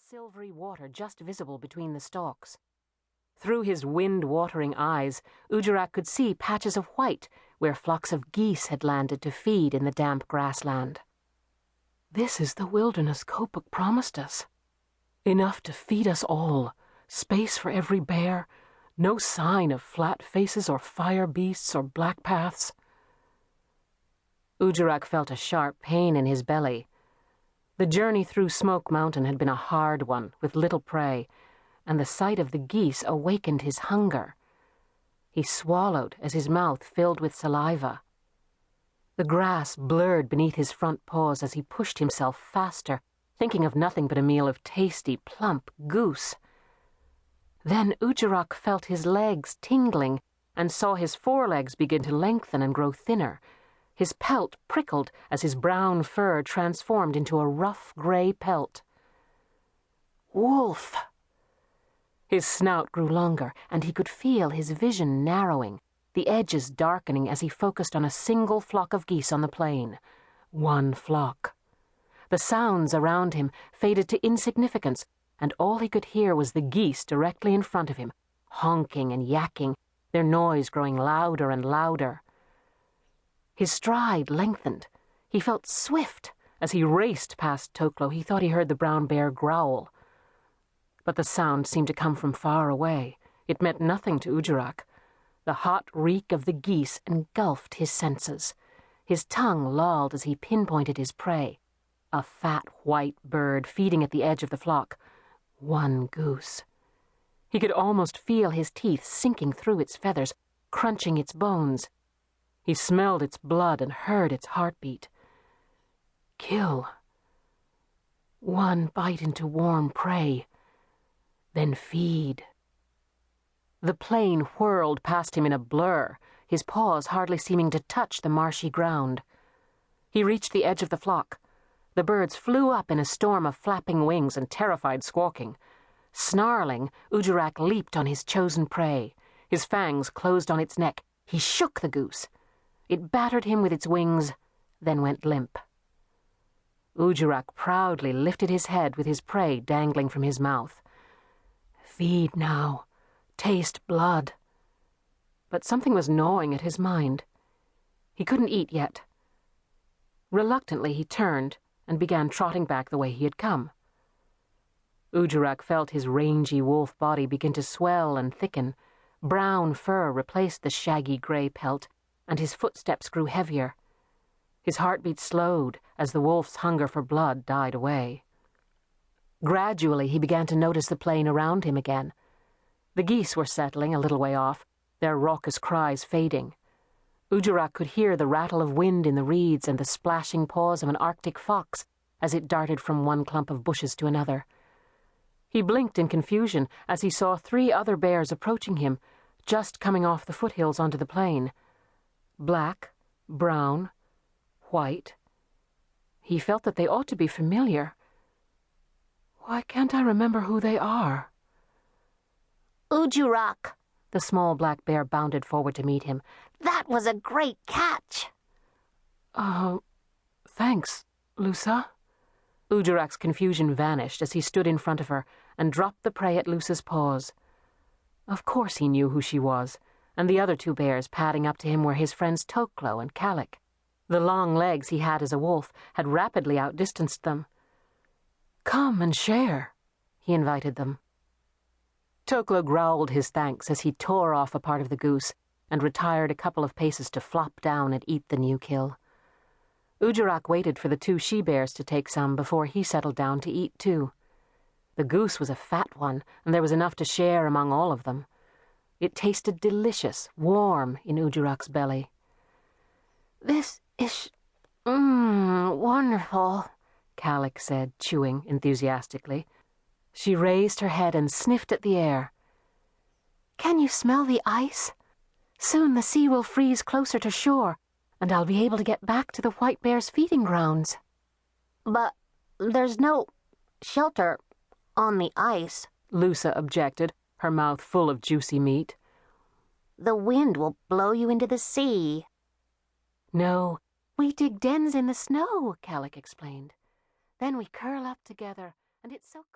silvery water just visible between the stalks. Through his wind-watering eyes, Ujurak could see patches of white where flocks of geese had landed to feed in the damp grassland. This is the wilderness Kopuk promised us. Enough to feed us all, space for every bear, no sign of flat faces or fire beasts or black paths. Ujurak felt a sharp pain in his belly. The journey through Smoke Mountain had been a hard one, with little prey, and the sight of the geese awakened his hunger. He swallowed as his mouth filled with saliva. The grass blurred beneath his front paws as he pushed himself faster, thinking of nothing but a meal of tasty, plump goose. Then Ujurak felt his legs tingling and saw his forelegs begin to lengthen and grow thinner. His pelt prickled as his brown fur transformed into a rough gray pelt. Wolf! His snout grew longer, and he could feel his vision narrowing, the edges darkening as he focused on a single flock of geese on the plain. One flock. The sounds around him faded to insignificance, and all he could hear was the geese directly in front of him, honking and yakking, their noise growing louder and louder. His stride lengthened. He felt swift. As he raced past Toklo, he thought he heard the brown bear growl. But the sound seemed to come from far away. It meant nothing to Ujurak. The hot reek of the geese engulfed his senses. His tongue lolled as he pinpointed his prey. A fat white bird feeding at the edge of the flock. One goose. He could almost feel his teeth sinking through its feathers, crunching its bones. He smelled its blood and heard its heartbeat. Kill. One bite into warm prey. Then feed. The plain whirled past him in a blur, his paws hardly seeming to touch the marshy ground. He reached the edge of the flock. The birds flew up in a storm of flapping wings and terrified squawking. Snarling, Ujurak leaped on his chosen prey. His fangs closed on its neck. He shook the goose. It battered him with its wings, then went limp. Ujurak proudly lifted his head with his prey dangling from his mouth. Feed now. Taste blood. But something was gnawing at his mind. He couldn't eat yet. Reluctantly he turned and began trotting back the way he had come. Ujurak felt his rangy wolf body begin to swell and thicken. Brown fur replaced the shaggy gray pelt, and his footsteps grew heavier. His heartbeat slowed as the wolf's hunger for blood died away. Gradually he began to notice the plain around him again. The geese were settling a little way off, their raucous cries fading. Ujurak could hear the rattle of wind in the reeds and the splashing paws of an Arctic fox as it darted from one clump of bushes to another. He blinked in confusion as he saw 3 other bears approaching him, just coming off the foothills onto the plain. Black, brown, white. He felt that they ought to be familiar. Why can't I remember who they are? Ujurak! The small black bear bounded forward to meet him. That was a great catch! Thanks, Lusa. Ujurak's confusion vanished as he stood in front of her and dropped the prey at Lusa's paws. Of course he knew who she was, and the other 2 bears padding up to him were his friends Toklo and Kallik. The long legs he had as a wolf had rapidly outdistanced them. Come and share, he invited them. Toklo growled his thanks as he tore off a part of the goose and retired a couple of paces to flop down and eat the new kill. Ujurak waited for the 2 she-bears to take some before he settled down to eat too. The goose was a fat one, and there was enough to share among all of them. It tasted delicious, warm in Ujurak's belly. This is wonderful, Kallik said, chewing enthusiastically. She raised her head and sniffed at the air. Can you smell the ice? Soon the sea will freeze closer to shore, and I'll be able to get back to the white bear's feeding grounds. But there's no shelter on the ice, Lusa objected, her mouth full of juicy meat. The wind will blow you into the sea. No, we dig dens in the snow, Kallik explained. Then we curl up together, and it's so cold.